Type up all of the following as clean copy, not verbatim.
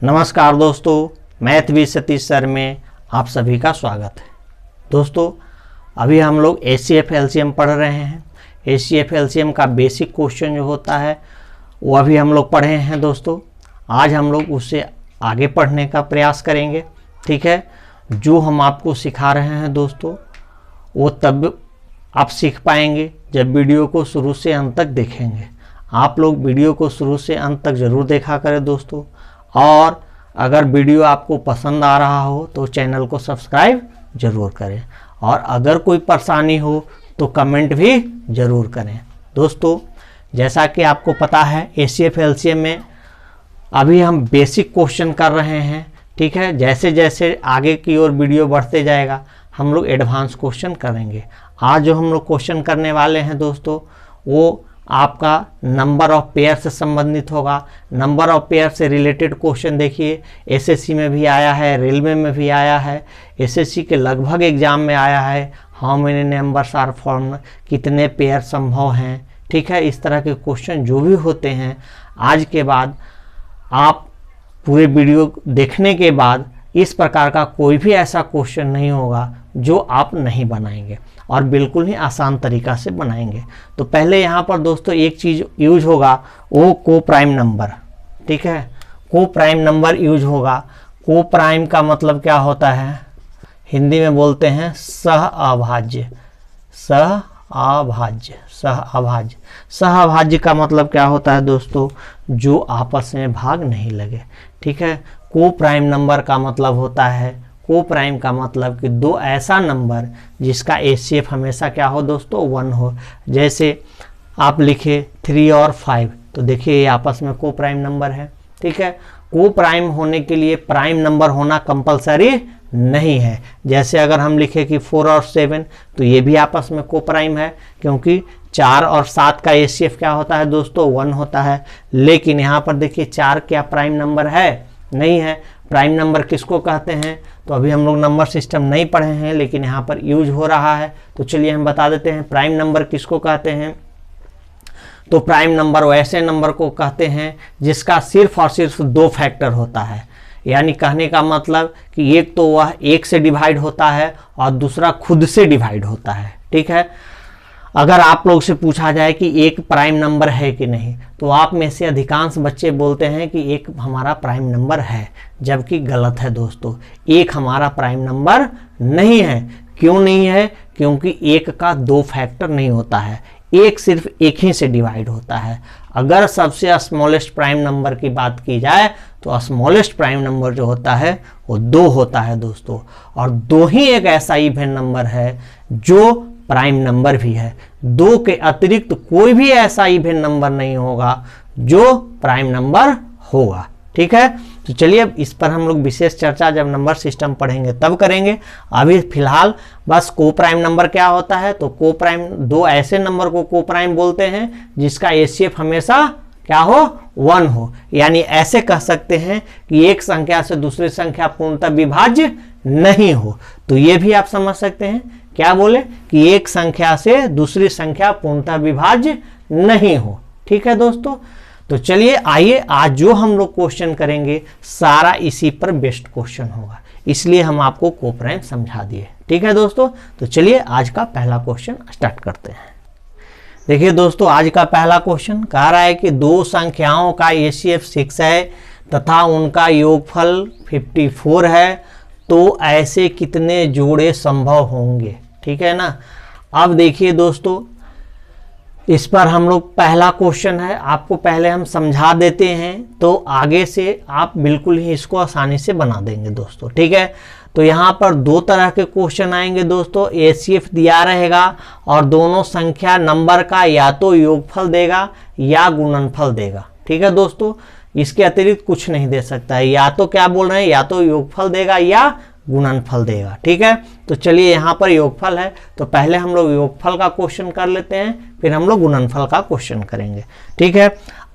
नमस्कार दोस्तों, math with Satish sir में आप सभी का स्वागत है। दोस्तों अभी हम लोग HCF LCM पढ़ रहे हैं। HCF LCM का बेसिक क्वेश्चन जो होता है वो अभी हम लोग पढ़े हैं। दोस्तों आज हम लोग उससे आगे पढ़ने का प्रयास करेंगे। ठीक है, जो हम आपको सिखा रहे हैं दोस्तों वो तब आप सीख पाएंगे जब वीडियो को शुरू से अंत तक देखेंगे। आप लोग वीडियो को शुरू से अंत तक ज़रूर देखा करें दोस्तों, और अगर वीडियो आपको पसंद आ रहा हो तो चैनल को सब्सक्राइब ज़रूर करें, और अगर कोई परेशानी हो तो कमेंट भी ज़रूर करें। दोस्तों जैसा कि आपको पता है HCF LCM में अभी हम बेसिक क्वेश्चन कर रहे हैं। ठीक है, जैसे जैसे आगे की ओर वीडियो बढ़ते जाएगा हम लोग एडवांस क्वेश्चन करेंगे। आज जो हम लोग क्वेश्चन करने वाले हैं दोस्तों वो आपका नंबर ऑफ पेयर से संबंधित होगा। नंबर ऑफ पेयर से रिलेटेड क्वेश्चन देखिए SSC में भी आया है, रेलवे में भी आया है, SSC के लगभग एग्जाम में आया है। How many numbers are formed, कितने पेयर संभव हैं। ठीक है, इस तरह के क्वेश्चन जो भी होते हैं आज के बाद आप पूरे वीडियो देखने के बाद इस प्रकार का कोई भी ऐसा क्वेश्चन नहीं होगा जो आप नहीं बनाएंगे, और बिल्कुल ही आसान तरीका से बनाएंगे। तो पहले यहाँ पर दोस्तों एक चीज़ यूज होगा वो को प्राइम नंबर। ठीक है, को प्राइम नंबर यूज होगा। को प्राइम का मतलब क्या होता है, हिंदी में बोलते हैं सह अभाज्य। सह अभाज्य, सह अभाज्य, सह अभाज्य का मतलब क्या होता है दोस्तों, जो आपस में भाग नहीं लगे। ठीक है, को प्राइम नंबर का मतलब होता है, को प्राइम का मतलब कि दो ऐसा नंबर जिसका HCF हमेशा क्या हो दोस्तों 1 हो। जैसे आप लिखे 3 और 5 तो देखिए ये आपस में को प्राइम नंबर है। ठीक है, को प्राइम होने के लिए प्राइम नंबर होना कंपलसरी नहीं है। जैसे अगर हम लिखे कि 4 और 7 तो ये भी आपस में को प्राइम है, क्योंकि 4 और 7 का HCF क्या होता है दोस्तों 1 होता है। लेकिन यहाँ पर देखिए 4 क्या प्राइम नंबर है, नहीं है। प्राइम नंबर किसको कहते हैं, तो अभी हम लोग नंबर सिस्टम नहीं पढ़े हैं लेकिन यहाँ पर यूज हो रहा है, तो चलिए हम बता देते हैं प्राइम नंबर किसको कहते हैं। तो प्राइम नंबर वैसे नंबर को कहते हैं जिसका सिर्फ और सिर्फ 2 फैक्टर होता है। यानी कहने का मतलब कि एक तो वह 1 से डिवाइड होता है और दूसरा खुद से डिवाइड होता है। ठीक है, अगर आप लोग से पूछा जाए कि एक प्राइम नंबर है कि नहीं, तो आप में से अधिकांश बच्चे बोलते हैं कि एक हमारा प्राइम नंबर है, जबकि गलत है दोस्तों। एक हमारा प्राइम नंबर नहीं है। क्यों नहीं है, क्योंकि एक का 2 फैक्टर नहीं होता है, एक सिर्फ एक ही से डिवाइड होता है। अगर सबसे स्मॉलेस्ट प्राइम नंबर की बात की जाए तो स्मॉलेस्ट प्राइम नंबर जो होता है वो 2 होता है दोस्तों, और 2 ही एक ऐसा इवन नंबर है जो प्राइम नंबर भी है। 2 के अतिरिक्त कोई भी ऐसा इवन नंबर नहीं होगा जो प्राइम नंबर होगा। ठीक है, तो चलिए अब इस पर हम लोग विशेष चर्चा जब नंबर सिस्टम पढ़ेंगे तब करेंगे। अभी फिलहाल बस को प्राइम नंबर क्या होता है, तो को प्राइम 2 ऐसे नंबर को को प्राइम बोलते हैं जिसका HCF हमेशा क्या हो 1 हो। यानी ऐसे कह सकते हैं कि एक संख्या से दूसरी संख्या पूर्णतः विभाज्य नहीं हो। तो ये भी आप समझ सकते हैं, क्या बोले कि एक संख्या से दूसरी संख्या पूर्णतः विभाज्य नहीं हो। ठीक है दोस्तों, तो चलिए आइए आज जो हम लोग क्वेश्चन करेंगे सारा इसी पर बेस्ड क्वेश्चन होगा, इसलिए हम आपको को प्राइम समझा दिए। ठीक है दोस्तों, तो चलिए आज का पहला क्वेश्चन स्टार्ट करते हैं। देखिए दोस्तों आज का पहला क्वेश्चन कह रहा है कि 2 संख्याओं का HCF 6 है तथा उनका योगफल 54 है, तो ऐसे कितने जोड़े संभव होंगे। ठीक है ना। अब देखिए दोस्तों इस पर हम लोग पहला क्वेश्चन है, आपको पहले हम समझा देते हैं तो आगे से आप बिल्कुल ही इसको आसानी से बना देंगे दोस्तों। ठीक है, तो यहाँ पर 2 तरह के क्वेश्चन आएंगे दोस्तों। HCF दिया रहेगा और दोनों संख्या नंबर का या तो योगफल देगा या गुणनफल देगा। ठीक है दोस्तों, इसके अतिरिक्त कुछ नहीं दे सकता है। या तो क्या बोल रहे हैं, या तो योगफल देगा या गुणनफल देगा। ठीक है, तो चलिए यहाँ पर योगफल है तो पहले हम लोग योगफल का क्वेश्चन कर लेते हैं, फिर हम लोग गुणनफल का क्वेश्चन करेंगे। ठीक है,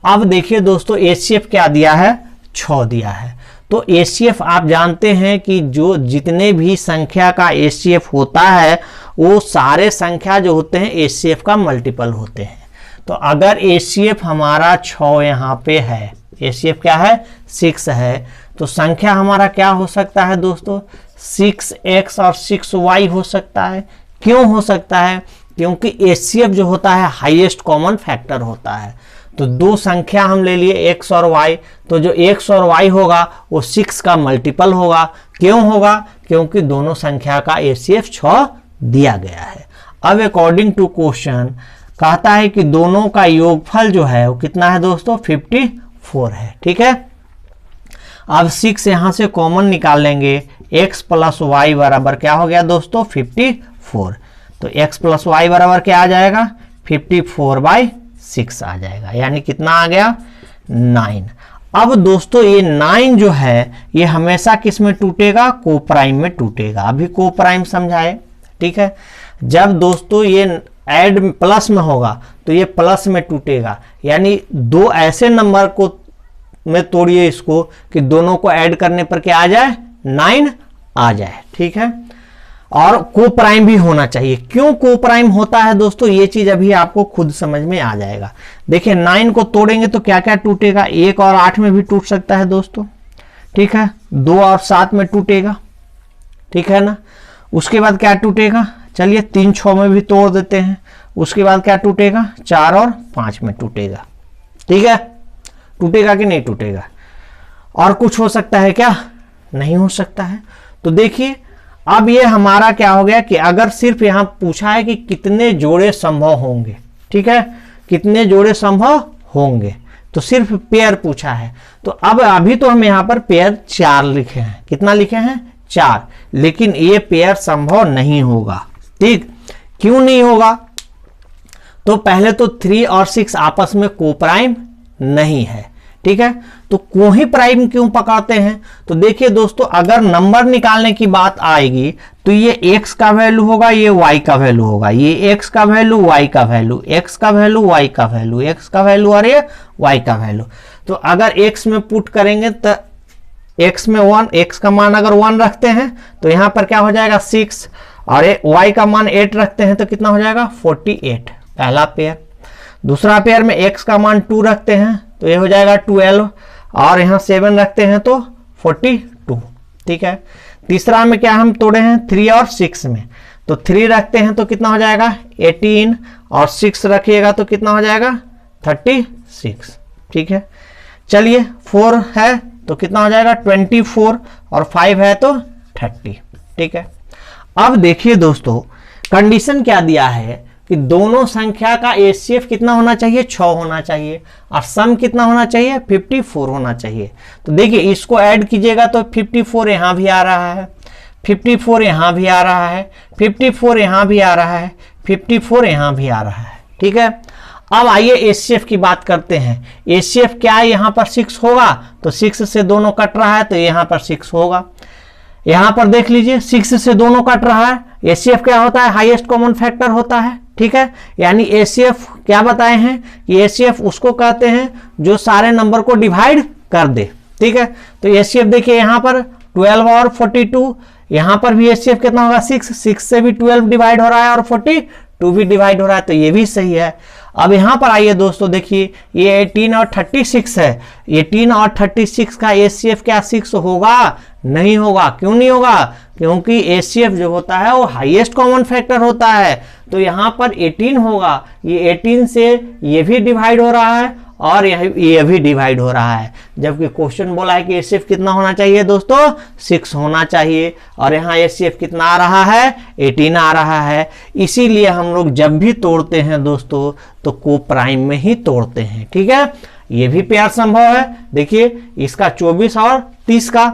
अब देखिए दोस्तों HCF क्या दिया है, 6 दिया है। तो HCF आप जानते हैं कि जो जितने भी संख्या का HCF होता है वो सारे संख्या जो होते हैं HCF का मल्टीपल होते हैं। तो अगर HCF हमारा 6 यहाँ पे है, HCF क्या है 6 है। तो संख्या हमारा क्या हो सकता है दोस्तों 6x और 6y हो सकता है। क्यों हो सकता है? क्योंकि HCF जो होता है हाईएस्ट कॉमन फैक्टर होता है। तो दो संख्या हम ले लिए x और y, तो जो x और y होगा वो 6 का मल्टीपल होगा। क्यों होगा? क्योंकि दोनों संख्या का HCF 6 दिया गया है। अब अकॉर्डिंग टू क्वेश्चन कहता है कि दोनों का योगफल जो है वो कितना है दोस्तों 54 है। ठीक है, अब 6 यहां से कॉमन निकाल लेंगे, x प्लस वाई बराबर क्या हो गया दोस्तों 54। तो x प्लस वाई बराबर क्या आ जाएगा 54/6 आ जाएगा, यानी कितना आ गया 9। अब दोस्तों ये 9 जो है ये हमेशा किस में टूटेगा कोप्राइम में टूटेगा। अभी कोप्राइम समझाए। ठीक है, जब दोस्तों ये ऐड प्लस में होगा तो ये प्लस में टूटेगा, यानी दो ऐसे नंबर को में तोड़िए इसको कि दोनों को ऐड करने पर क्या आ जाए 9 आ जाए। ठीक है, और कोप्राइम भी होना चाहिए। क्यों कोप्राइम होता है दोस्तों ये चीज अभी आपको खुद समझ में आ जाएगा। देखिए 9 को तोड़ेंगे तो क्या क्या टूटेगा, 1 और 8 में भी टूट सकता है दोस्तों। ठीक है, 2 और 7 में टूटेगा। ठीक है ना, उसके बाद क्या टूटेगा, चलिए 3 6 में भी तोड़ देते हैं। उसके बाद क्या टूटेगा 4 और 5 में टूटेगा। ठीक है, टूटेगा कि नहीं टूटेगा? और कुछ हो सकता है क्या? नहीं हो सकता है। तो देखिए अब ये हमारा क्या हो गया कि अगर सिर्फ यहां पूछा है कि कितने जोड़े संभव होंगे, ठीक है, कितने जोड़े संभव होंगे, तो सिर्फ पेयर पूछा है। तो अब अभी तो हम यहां पर पेयर 4 लिखे हैं। कितना लिखे हैं 4, लेकिन ये पेयर संभव नहीं होगा। ठीक, क्यों नहीं होगा? तो पहले तो 3 और 6 आपस में कोप्राइम नहीं है। ठीक है, तो को ही प्राइम क्यों पकड़ते हैं? तो देखिए दोस्तों अगर नंबर निकालने की बात आएगी तो ये x का वैल्यू होगा, ये y का वैल्यू होगा, ये x का वैल्यू y का वैल्यू, x का वैल्यू y का वैल्यू, x का वैल्यू और ये y का वैल्यू। तो अगर x में पुट करेंगे तो x में 1, x का मान अगर 1 रखते हैं तो यहां पर क्या हो जाएगा 6, और y का मान 8 रखते हैं तो कितना हो जाएगा 48, पहला पेयर। दूसरा पेयर में x का मान 2 रखते हैं तो ये हो जाएगा 12, और यहाँ 7 रखते हैं तो 42। ठीक है, तीसरा में क्या हम तोड़े हैं 3 और 6 में, तो 3 रखते हैं तो कितना हो जाएगा 18, और 6 रखिएगा तो कितना हो जाएगा 36। ठीक है, चलिए 4 है तो कितना हो जाएगा 24, और 5 है तो 30। ठीक है, अब देखिए दोस्तों कंडीशन क्या दिया है कि दोनों संख्या का HCF कितना होना चाहिए 6 होना चाहिए, और सम कितना होना चाहिए 54 होना चाहिए। तो देखिए इसको ऐड कीजिएगा तो 54 यहां भी आ रहा है, 54 यहां भी आ रहा है, 54 यहां भी आ रहा है, 54 यहां भी आ रहा है। ठीक है, अब आइए HCF की बात करते हैं। HCF क्या है, यहां पर 6 होगा तो 6 से दोनों कट रहा है तो यहां पर 6 होगा। यहां पर देख लीजिए 6 से दोनों कट रहा है, HCF क्या होता है हाईएस्ट कॉमन फैक्टर होता है। ठीक है, यानी HCF क्या बताए हैं कि HCF उसको कहते हैं जो सारे नंबर को डिवाइड कर दे। ठीक है, तो HCF देखिए यहां पर 12 और 42, यहां पर भी HCF कितना होगा 6 से भी 12 डिवाइड हो रहा है और 42 भी डिवाइड हो रहा है, तो ये भी सही है। अब यहां पर आइए दोस्तों देखिए ये 18 और 36 है, 18 और 36 का HCF क्या 6 होगा? नहीं होगा। क्यों नहीं होगा? क्योंकि HCF जो होता है वो हाईएस्ट कॉमन फैक्टर होता है, तो यहां पर 18 होगा। ये 18 से ये भी डिवाइड हो रहा है और ये भी डिवाइड हो रहा है, जबकि क्वेश्चन बोला है कि HCF कितना होना चाहिए दोस्तों 6 होना चाहिए, और यहाँ HCF कितना आ रहा है 18 आ रहा है। इसीलिए हम लोग जब भी तोड़ते हैं दोस्तों तो कोप्राइम में ही तोड़ते हैं। ठीक है, ये भी पेयर संभव है। देखिए इसका 24 और 30 का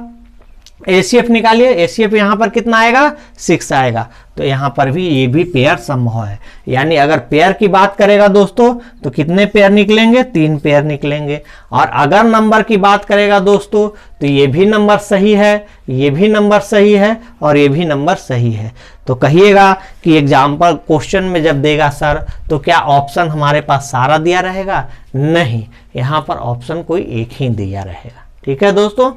HCF निकालिए, HCF यहाँ पर कितना आएगा 6 आएगा, तो यहाँ पर भी ये भी पेयर संभव है। यानी अगर पेयर की बात करेगा दोस्तों तो कितने पेयर निकलेंगे 3 पेयर निकलेंगे, और अगर नंबर की बात करेगा दोस्तों तो ये भी नंबर सही है, ये भी नंबर सही है, और ये भी नंबर सही है। तो कहिएगा कि एग्जाम्पल क्वेश्चन में जब देगा सर तो क्या ऑप्शन हमारे पास सारा दिया रहेगा? नहीं, यहाँ पर ऑप्शन कोई एक ही दिया रहेगा। ठीक है दोस्तों,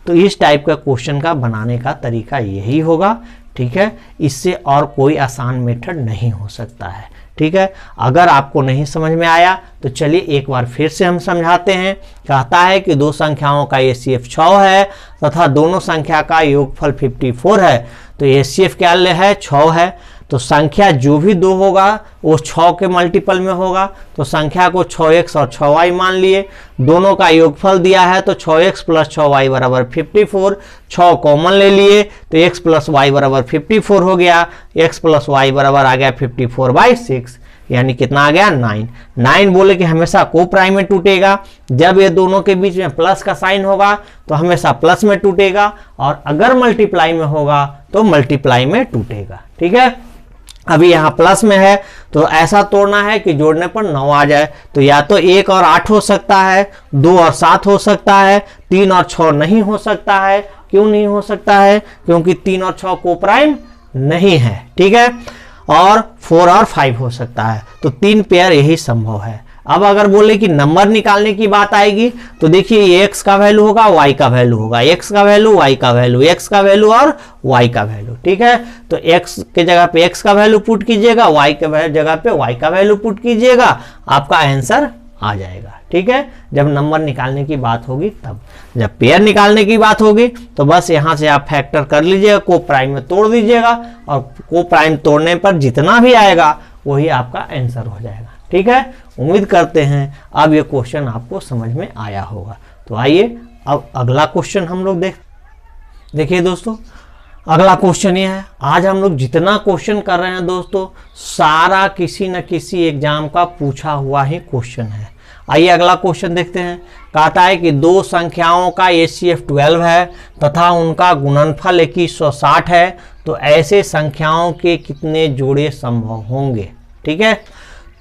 तो इस टाइप का क्वेश्चन का बनाने का तरीका यही होगा। ठीक है, इससे और कोई आसान मेथड नहीं हो सकता है। ठीक है। अगर आपको नहीं समझ में आया तो चलिए एक बार फिर से हम समझाते हैं। कहता है कि दो संख्याओं का HCF 6 है तथा दोनों संख्या का योगफल 54 है। तो HCF क्या है, 6 है। तो संख्या जो भी दो होगा वो 6 के मल्टीपल में होगा। तो संख्या को 6x और 6y मान लिए। दोनों का योगफल दिया है तो 6x प्लस 6y बराबर 54। 6 कॉमन ले लिए तो x प्लस वाई बराबर 54 हो गया। x प्लस वाई बराबर आ गया 54/6, यानी कितना आ गया 9। 9 बोले कि हमेशा को प्राइम में टूटेगा। जब ये दोनों के बीच में प्लस का साइन होगा तो हमेशा प्लस में टूटेगा, और अगर मल्टीप्लाई में होगा तो मल्टीप्लाई में टूटेगा। ठीक है, अभी यहाँ प्लस में है तो ऐसा तोड़ना है कि जोड़ने पर 9 आ जाए। तो या तो 1 और 8 हो सकता है, 2 और 7 हो सकता है, 3 और 6 नहीं हो सकता है। क्यों नहीं हो सकता है? क्योंकि 3 और 6 को प्राइम नहीं है। ठीक है, और 4 और 5 हो सकता है। तो 3 पेयर यही संभव है। अब अगर बोले कि नंबर निकालने की बात आएगी तो देखिए ये x का वैल्यू होगा, y का वैल्यू होगा, x का वैल्यू, y का वैल्यू, x का वैल्यू और y का वैल्यू। ठीक है, तो x के जगह पे x का वैल्यू पुट कीजिएगा, y के जगह पे y का वैल्यू पुट कीजिएगा, आपका आंसर आ जाएगा। ठीक है, जब नंबर निकालने की बात होगी तब। जब पेयर निकालने की बात होगी तो बस यहाँ से आप फैक्टर कर लीजिएगा, को प्राइम में तोड़ दीजिएगा, और को प्राइम तोड़ने पर जितना भी आएगा वही आपका आंसर हो जाएगा। ठीक है, उम्मीद करते हैं अब ये क्वेश्चन आपको समझ में आया होगा। तो आइए अब अगला क्वेश्चन हम लोग देखिए दोस्तों, अगला क्वेश्चन ये है। आज हम लोग जितना क्वेश्चन कर रहे हैं दोस्तों, सारा किसी न किसी एग्जाम का पूछा हुआ ही क्वेश्चन है। आइए अगला क्वेश्चन देखते हैं। कहता है कि दो संख्याओं का HCF 12 है तथा उनका गुणनफल 2160 है, तो ऐसे संख्याओं के कितने जोड़े संभव होंगे। ठीक है,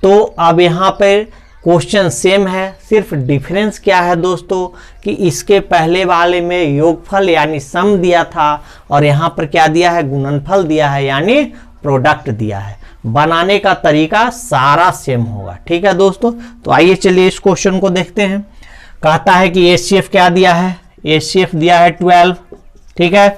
तो अब यहाँ पे क्वेश्चन सेम है, सिर्फ डिफरेंस क्या है दोस्तों कि इसके पहले वाले में योगफल यानी सम दिया था, और यहाँ पर क्या दिया है, गुणनफल दिया है यानी प्रोडक्ट दिया है। बनाने का तरीका सारा सेम होगा। ठीक है दोस्तों, तो आइए चलिए इस क्वेश्चन को देखते हैं। कहता है कि HCF क्या दिया है, HCF दिया है 12। ठीक है,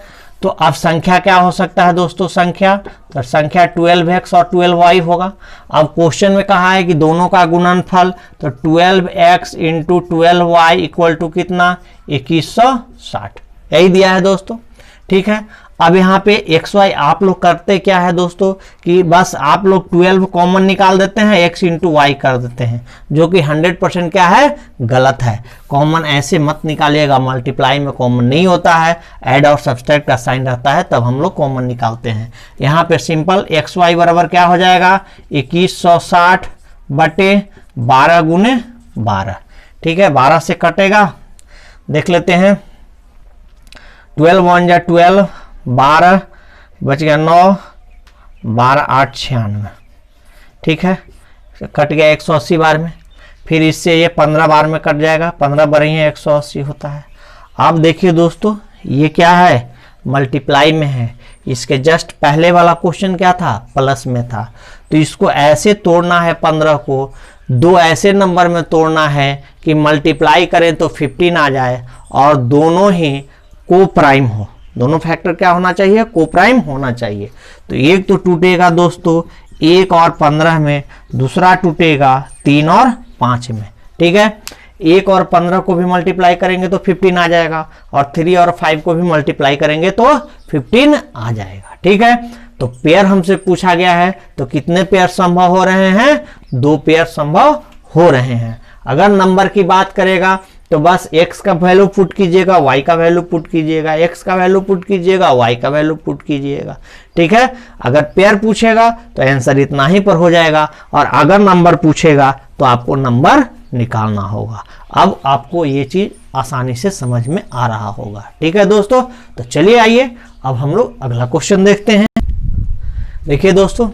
तो अब संख्या क्या हो सकता है दोस्तों, संख्या 12x और 12y होगा। अब क्वेश्चन में कहा है कि दोनों का गुणनफल, तो 12x into 12y equal to कितना, 2160, यही दिया है दोस्तों। ठीक है, अब यहाँ पे xy आप लोग करते क्या है दोस्तों कि बस आप लोग 12 कॉमन निकाल देते हैं, x इंटू वाई कर देते हैं, जो कि 100% क्या है, गलत है। कॉमन ऐसे मत निकालिएगा, मल्टीप्लाई में कॉमन नहीं होता है, ऐड और सब्सट्रैक्ट का साइन रहता है, तब हम लोग कॉमन निकालते हैं। यहाँ पे सिंपल xy बराबर क्या हो जाएगा, 2160 बटे 12 गुने 12। ठीक है, 12 से कटेगा, देख लेते हैं, 12 1 जा 12, 12 बच गया 9, 12 8 96। ठीक है, कट गया 180 बार में, फिर इससे ये 15 बार में कट जाएगा, 15 बार ही 180 होता है। अब देखिए दोस्तों, ये क्या है, मल्टीप्लाई में है। इसके जस्ट पहले वाला क्वेश्चन क्या था, प्लस में था। तो इसको ऐसे तोड़ना है, 15 को दो ऐसे नंबर में तोड़ना है कि मल्टीप्लाई करें तो 15 आ जाए और दोनों ही को प्राइम हो। दोनों फैक्टर क्या होना चाहिए, को प्राइम होना चाहिए। तो एक तो टूटेगा दोस्तों 1 और 15 में, दूसरा टूटेगा 3 और 5 में। ठीक है, 1 और 15 को भी मल्टीप्लाई करेंगे तो 15 आ जाएगा, और 3 और 5 को भी मल्टीप्लाई करेंगे तो 15 आ जाएगा। ठीक है, तो पेयर हमसे पूछा गया है, तो कितने पेयर संभव हो रहे हैं, 2 पेयर संभव हो रहे हैं। अगर नंबर की बात करेगा तो बस x का वैल्यू पुट कीजिएगा, y का वैल्यू पुट कीजिएगा, x का वैल्यू पुट कीजिएगा, y का वैल्यू पुट कीजिएगा। ठीक है, अगर पेयर पूछेगा तो आंसर इतना ही पर हो जाएगा, और अगर नंबर पूछेगा तो आपको नंबर निकालना होगा। अब आपको ये चीज आसानी से समझ में आ रहा होगा। ठीक है दोस्तों, तो चलिए आइए अब हम लोग अगला क्वेश्चन देखते हैं। देखिए दोस्तों,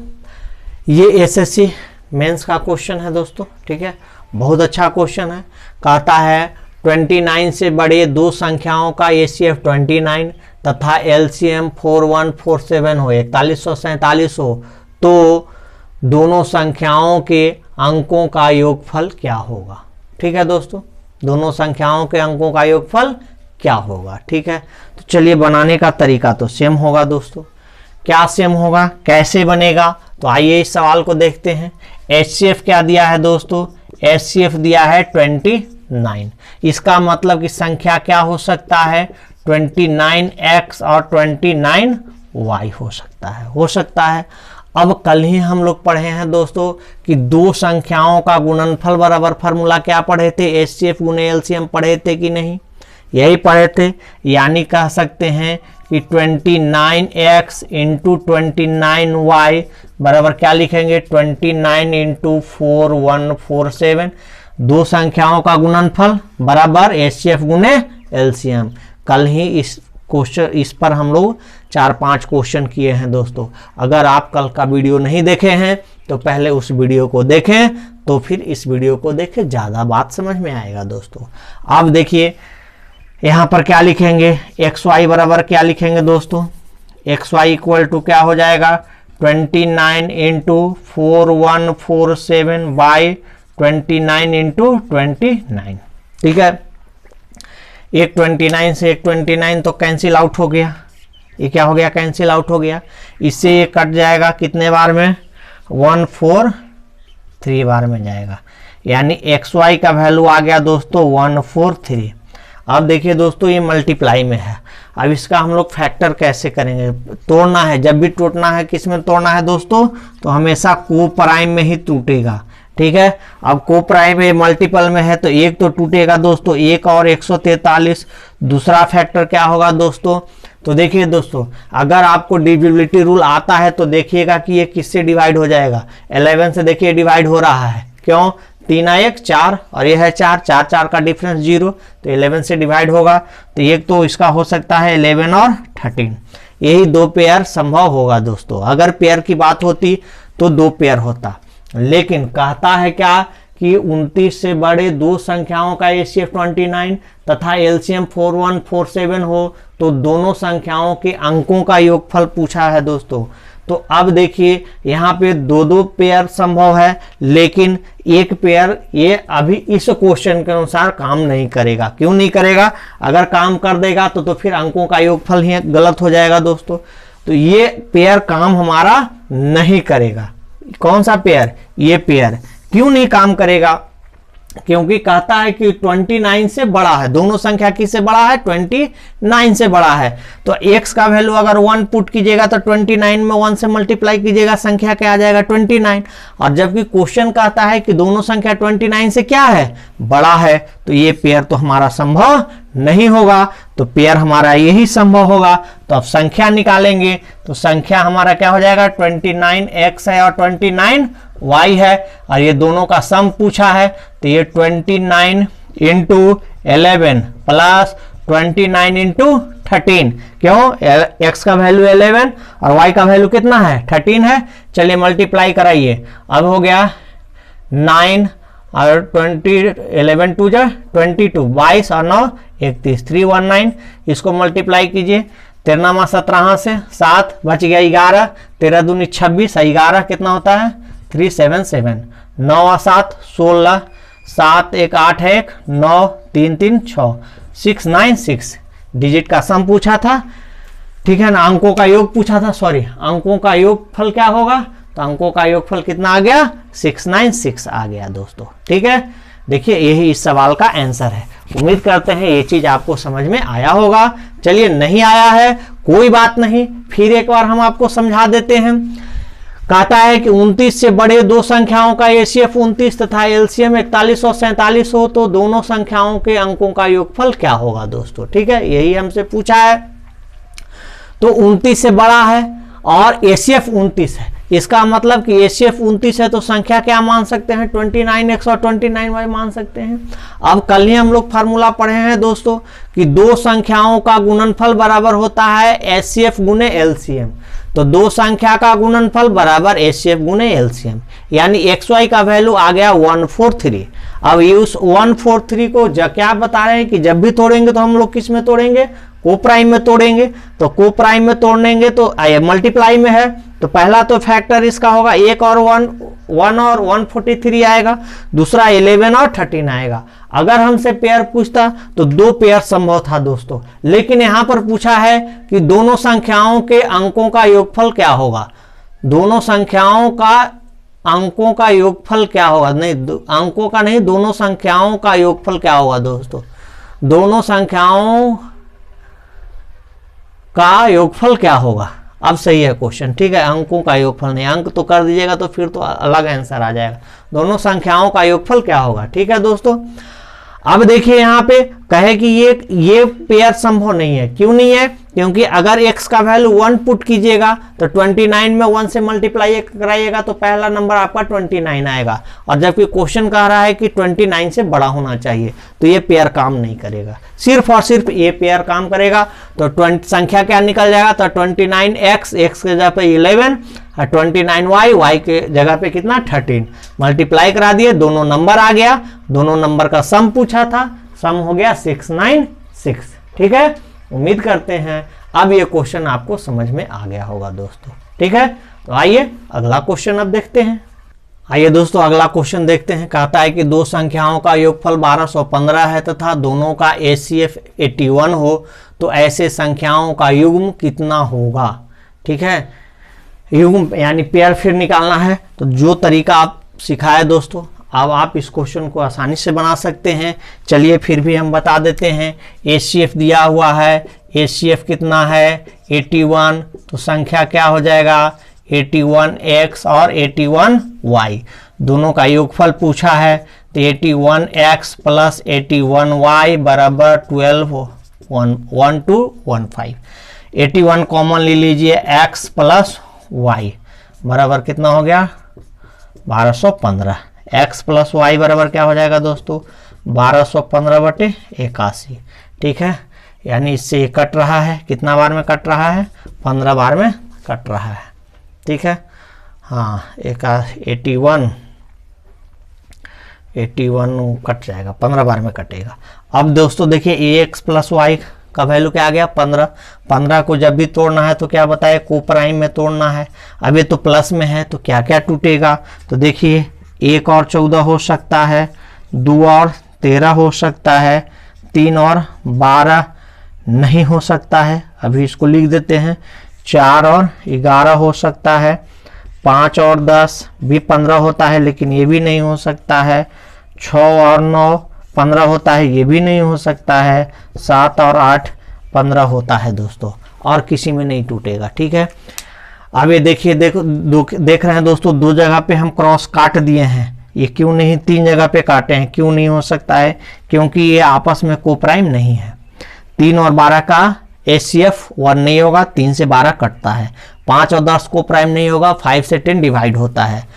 ये एसएससी मेंस का क्वेश्चन है दोस्तों। ठीक है, बहुत अच्छा क्वेश्चन है। कहता है 29 से बड़े दो संख्याओं का HCF 29 तथा LCM 4147 हो, 4147 हो, तो दोनों संख्याओं के अंकों का योगफल क्या होगा। ठीक है दोस्तों, दोनों संख्याओं के अंकों का योगफल क्या होगा। ठीक है, तो चलिए बनाने का तरीका तो सेम होगा दोस्तों। क्या सेम होगा, कैसे बनेगा, तो आइए इस सवाल को देखते हैं। HCF क्या दिया है दोस्तों, HCF दिया है 29। इसका मतलब कि संख्या क्या हो सकता है, 29x और 29y हो सकता है। अब कल ही हम लोग पढ़े हैं दोस्तों कि दो संख्याओं का गुणनफल बराबर फार्मूला क्या पढ़े थे, HCF गुने LCM पढ़े थे कि नहीं, यही पढ़े थे। यानी कह सकते हैं कि 29x इंटू 29y बराबर क्या लिखेंगे, 29 इंटू 4147। दो संख्याओं का गुणनफल बराबर HCF गुने LCM। कल ही इस पर हम लोग 4-5 क्वेश्चन किए हैं दोस्तों। अगर आप कल का वीडियो नहीं देखे हैं तो पहले उस वीडियो को देखें, तो फिर इस वीडियो को देखें, ज़्यादा बात समझ में आएगा दोस्तों। अब देखिए यहाँ पर क्या लिखेंगे, XY बराबर क्या लिखेंगे दोस्तों, XY इक्वल टू क्या हो जाएगा, 29 इंटू 4147 बाई 29 इंटू 29। ठीक है, एक 29 से एक 29 तो कैंसिल आउट हो गया, ये क्या हो गया, कैंसिल आउट हो गया। इससे ये कट जाएगा कितने बार में, 143 बार में जाएगा। यानी XY का वैल्यू आ गया दोस्तों 143। अब देखिए दोस्तों ये मल्टीप्लाई में है। अब इसका हम लोग फैक्टर कैसे करेंगे, तोड़ना है। जब भी टूटना है, किस में तोड़ना है दोस्तों, तो हमेशा को प्राइम में ही टूटेगा। ठीक है, अब को प्राइम में मल्टीपल में है तो एक तो टूटेगा दोस्तों, 1 और 143। दूसरा फैक्टर क्या होगा दोस्तों, तो देखिए दोस्तों अगर आपको डिविजिबिलिटी रूल आता है तो देखिएगा कि ये किससे डिवाइड हो जाएगा, 11 से देखिए डिवाइड हो रहा है। क्यों, 3 1 4 और ये है 4, 4 4 का डिफरेंस 0, तो 11 से डिवाइड होगा। तो एक तो इसका हो सकता है 11 और 13, यही दो पेयर संभव होगा दोस्तों। अगर पेयर की बात होती तो दो पेयर होता, लेकिन कहता है क्या कि 29 से बड़े दो संख्याओं का HCF 29 तथा LCM 4147 हो तो दोनों संख्याओं के अंकों का योगफल पूछा है दोस्तों। तो अब देखिए यहाँ पे दो पेयर संभव है, लेकिन एक पेयर ये अभी इस क्वेश्चन के अनुसार काम नहीं करेगा। क्यों नहीं करेगा, अगर काम कर देगा तो फिर अंकों का योगफल ही गलत हो जाएगा दोस्तों। तो ये पेयर काम हमारा नहीं करेगा। कौन सा पेयर, ये पेयर क्यों नहीं काम करेगा, क्योंकि कहता है कि 29 से बड़ा है, दोनों संख्या किससे बड़ा है, 29 से बड़ा है। तो x का वैल्यू अगर 1 पुट कीजिएगा तो 29 में 1 से मल्टीप्लाई कीजिएगा, संख्या क्या आ जाएगा, 29। और जबकि क्वेश्चन कहता है कि दोनों संख्या 29 से क्या है, बड़ा है, तो ये पेयर तो हमारा संभव नहीं होगा। तो पेयर हमारा यही संभव होगा। तो अब संख्या निकालेंगे तो संख्या हमारा क्या हो जाएगा, 29x है और 29y है, और ये दोनों का सम पूछा है। तो ये 29 इंटू 11 प्लस 29 इंटू 13। क्यों, x का वैल्यू 11 और y का वैल्यू कितना है, 13 है। चलिए मल्टीप्लाई कराइए। अब हो गया 9 और 20, 11 2 जा 22, 22 और 9 31, 319। इसको मल्टीप्लाई कीजिए, 13 17 से 7 बच गया 11, 13 दूनी 26, 11 कितना होता है 377, 9 और 7 16, 7 1 8 1 9 3 3 6 696 डिजिट का सम पूछा था। ठीक है ना, अंकों का योग पूछा था, सॉरी अंकों का योगफल क्या होगा, तो अंकों का योगफल कितना आ गया, 696 आ गया दोस्तों। ठीक है, देखिए यही इस सवाल का आंसर है। उम्मीद करते हैं ये चीज आपको समझ में आया होगा। चलिए नहीं आया है कोई बात नहीं, फिर एक बार हम आपको समझा देते हैं। कहता है कि 29 से बड़े दो संख्याओं का HCF 29 तथा LCM 41 और 47 हो तो दोनों संख्याओं के अंकों का योगफल क्या होगा दोस्तों। ठीक है, यही हमसे पूछा है। तो 29 से बड़ा है और HCF 29 है, इसका मतलब कि HCF 29 है तो संख्या क्या मान सकते हैं, 29x और 29y मान सकते हैं। अब कल ही हम लोग फार्मूला पढ़े हैं दोस्तों कि दो संख्याओं का गुणनफल बराबर होता है HCF गुने LCM। तो दो संख्या का गुणनफल बराबर HCF गुने LCM, यानी XY का वैल्यू आ गया 143। अब ये उस 143 को क्या बता रहे हैं कि जब भी तोड़ेंगे तो हम लोग किस में तोड़ेंगे, को प्राइम में तोड़ेंगे। तो को प्राइम में तोड़ेंगे तो मल्टीप्लाई में है, तो पहला तो फैक्टर इसका होगा 1 और 1 और 143 आएगा, दूसरा 11 और 13 आएगा। अगर हमसे पेयर पूछता तो 2 पेयर संभव था दोस्तों, लेकिन यहां पर पूछा है कि दोनों संख्याओं के अंकों का योगफल क्या होगा। दोनों संख्याओं का अंकों का योगफल क्या होगा, नहीं अंकों का नहीं, दोनों संख्याओं का योगफल क्या होगा दोस्तों, दोनों संख्याओं का योगफल क्या होगा। अब सही है क्वेश्चन, ठीक है, अंकों का योगफल नहीं, अंक तो कर दीजिएगा तो फिर तो अलग आंसर आ जाएगा। दोनों संख्याओं का योगफल क्या होगा, ठीक है दोस्तों। अब देखिए यहाँ पे कहे कि ये पेयर संभव नहीं है। क्यों नहीं है, क्योंकि अगर x का वैल्यू 1 पुट कीजिएगा तो 29 में 1 से मल्टीप्लाई कराइएगा तो पहला नंबर आपका 29 आएगा, और जबकि क्वेश्चन कह रहा है कि 29 से बड़ा होना चाहिए, तो ये पेयर काम नहीं करेगा। सिर्फ और सिर्फ ये पेयर काम करेगा। तो संख्या क्या निकल जाएगा, तो 29x, x के जगह पे 11, 29y, y के जगह पे कितना 13, मल्टीप्लाई करा दिए, दोनों नंबर आ गया। दोनों नंबर का सम पूछा था, सम हो गया 696, ठीक है। उम्मीद करते हैं अब ये क्वेश्चन आपको समझ में आ गया होगा दोस्तों, ठीक है। तो आइए अगला क्वेश्चन अब देखते हैं। आइए दोस्तों अगला क्वेश्चन देखते हैं। कहता है कि दो संख्याओं का योगफल 1215 है तथा दोनों का HCF 81 हो तो ऐसे संख्याओं का युग्म कितना होगा, ठीक है। युग्म यानी पेयर फिर निकालना है, तो जो तरीका आप सिखाए दोस्तों, अब आप इस क्वेश्चन को आसानी से बना सकते हैं। चलिए फिर भी हम बता देते हैं। HCF दिया हुआ है, HCF कितना है 81, तो संख्या क्या हो जाएगा 81x और 81y, दोनों का योगफल पूछा है, तो 81x प्लस 81y बराबर 1215। 81 कॉमन ले लीजिए, x प्लस y बराबर कितना हो गया 1215। x प्लस वाई बराबर क्या हो जाएगा दोस्तों 1215/81, ठीक है। यानी इससे ये कट रहा है, कितना बार में कट रहा है 15 बार में कट रहा है, ठीक है। हाँ 81 कट जाएगा, 15 बार में कटेगा। अब दोस्तों देखिए ax प्लस वाई का वैल्यू क्या आ गया 15। 15 को जब भी तोड़ना है तो क्या बताए को प्राइम में तोड़ना है। अब ये तो प्लस में है तो क्या क्या टूटेगा, तो देखिए 1 और 14 हो सकता है, 2 और 13 हो सकता है, 3 और 12 नहीं हो सकता है, अभी इसको लिख देते हैं। 4 और 11 हो सकता है, 5 और 10 भी 15 होता है लेकिन ये भी नहीं हो सकता है, 6 और 9 15 होता है, ये भी नहीं हो सकता है, 7 और 8 15 होता है दोस्तों, और किसी में नहीं टूटेगा, ठीक है। अब ये देखिए देख रहे हैं दोस्तों, 2 जगह पे हम क्रॉस काट दिए हैं, ये क्यों नहीं 3 जगह पे काटे हैं, क्यों नहीं हो सकता है, क्योंकि ये आपस में कोप्राइम नहीं है। 3 और 12 का HCF 1 नहीं होगा, 3 से 12 कटता है। 5 और 10 कोप्राइम नहीं होगा, 5 से 10 डिवाइड होता है।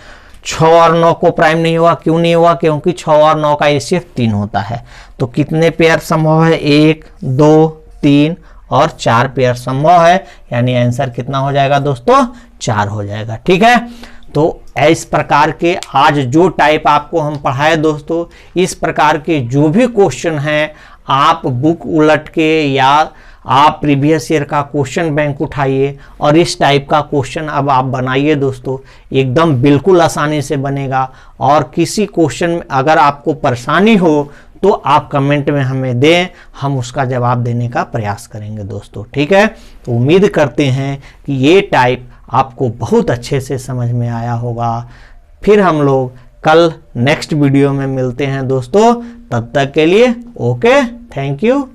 6 और 9 कोप्राइम नहीं होगा, क्यों नहीं होगा, क्योंकि 6 और 9 का HCF 3 होता है। तो कितने पेयर संभव है 1 2 3 और 4 पेयर संभव है, यानी आंसर कितना हो जाएगा दोस्तों 4 हो जाएगा, ठीक है। तो इस प्रकार के आज जो टाइप आपको हम पढ़ाए दोस्तों, इस प्रकार के जो भी क्वेश्चन हैं आप बुक उलट के या आप प्रीवियस ईयर का क्वेश्चन बैंक उठाइए और इस टाइप का क्वेश्चन अब आप बनाइए दोस्तों, एकदम बिल्कुल आसानी से बनेगा। और किसी क्वेश्चन में अगर आपको परेशानी हो तो आप कमेंट में हमें दें, हम उसका जवाब देने का प्रयास करेंगे दोस्तों, ठीक है। तो उम्मीद करते हैं कि ये टाइप आपको बहुत अच्छे से समझ में आया होगा। फिर हम लोग कल नेक्स्ट वीडियो में मिलते हैं दोस्तों, तब तक के लिए ओके, थैंक यू।